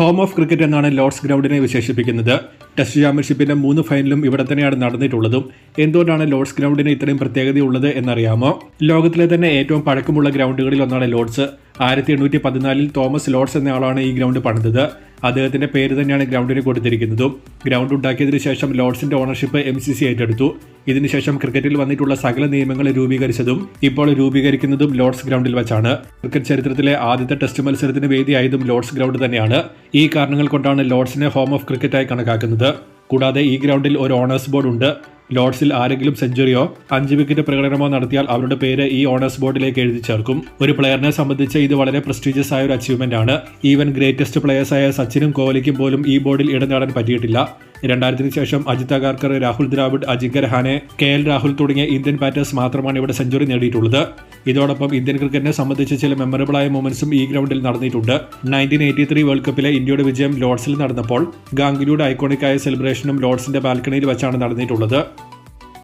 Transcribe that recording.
Home of cricket എന്നാണ് Lord's ഗ്രൗണ്ടിനെ വിശേഷിപ്പിക്കുന്നത്. Test ചാമ്പ്യൻഷിപ്പിന്റെ 3 ഫൈനലും ഇവിടെ തന്നെയാണ് നടന്നിട്ടുള്ളതും. എന്തുകൊണ്ടാണ് ലോർഡ്സ് ഗ്രൗണ്ടിന് ഇത്രയും പ്രത്യേകതയുള്ളത് എന്നറിയാമോ? ലോകത്തിലെ തന്നെ ഏറ്റവും പഴക്കമുള്ള ഗ്രൗണ്ടുകളിൽ ഒന്നാണ് ലോർഡ്സ്. 1814 തോമസ് ലോർഡ്സ് എന്നയാളാണ് ഈ ഗ്രൗണ്ട് പണിതത്. അദ്ദേഹത്തിന്റെ പേര് തന്നെയാണ് ഗ്രൗണ്ടിന് കൊടുത്തിരിക്കുന്നതും. ഗ്രൗണ്ട് ഉണ്ടാക്കിയതിനു ശേഷം ലോർഡ്സിന്റെ ഓണർഷിപ്പ് MCC ഏറ്റെടുത്തു. ഇതിനുശേഷം ക്രിക്കറ്റിൽ വന്നിട്ടുള്ള സകല നിയമങ്ങൾ രൂപീകരിച്ചതും ഇപ്പോൾ രൂപീകരിക്കുന്നതും ലോർഡ്സ് ഗ്രൗണ്ടിൽ വെച്ചാണ്. ക്രിക്കറ്റ് ചരിത്രത്തിലെ ആദ്യത്തെ ടെസ്റ്റ് മത്സരത്തിന് വേദിയായതും ലോർഡ്സ് ഗ്രൗണ്ട് തന്നെയാണ്. ഈ കാരണങ്ങൾ കൊണ്ടാണ് ലോർഡ്സിനെ ഹോം ഓഫ് ക്രിക്കറ്റായി കണക്കാക്കുന്നത്. കൂടാതെ ഈ ഗ്രൗണ്ടിൽ ഒരു ഓണേഴ്സ് ബോർഡ് ഉണ്ട്. ലോർഡ്സിൽ ആരെങ്കിലും സെഞ്ചുറിയോ 5 വിക്കറ്റ് പ്രകടനമോ നടത്തിയാൽ അവരുടെ പേര് ഈ ഓണേഴ്സ് ബോർഡിലേക്ക് എഴുതി ചേർക്കും. ഒരു പ്ലെയറിനെ സംബന്ധിച്ച് ഇത് വളരെ പ്രസ്റ്റീജിയസ് ആയ ഒരു അച്ചീവ്മെന്റ് ആണ്. ഈവൻ ഗ്രേറ്റസ്റ്റ് പ്ലെയേഴ്സായ സച്ചിനും കോഹ്ലിക്കും പോലും ഈ ബോർഡിൽ ഇടം നേടാൻ പറ്റിയിട്ടില്ല. 2000-ന് ശേഷം അജിത് അഗാർക്കർ, രാഹുൽ ദ്രാവിഡ്, അജിങ്കർ രഹാനെ, KL രാഹുൽ തുടങ്ങിയ ഇന്ത്യൻ ബാറ്റേഴ്സ് മാത്രമാണ് ഇവിടെ സെഞ്ചുറി നേടിയിട്ടുള്ളത്. ഇതോടൊപ്പം ഇന്ത്യൻ ക്രിക്കറ്റിനെ സംബന്ധിച്ച് ചില മെമ്മറബിൾ ആയ മൊമെന്റ്സും ഈ ഗ്രൗണ്ടിൽ നടന്നിട്ടുണ്ട്. 1983 വേൾഡ് കപ്പിലെ ഇന്ത്യയുടെ വിജയം ലോർഡ്സിൽ നടന്നപ്പോൾ ഗാംഗുലിയുടെ ഐക്കോണിക് ആയ സെലിബ്രേഷനും ലോർഡ്സിന്റെ ബാൽക്കണിയിൽ വെച്ചാണ് നടന്നിട്ടുള്ളത്.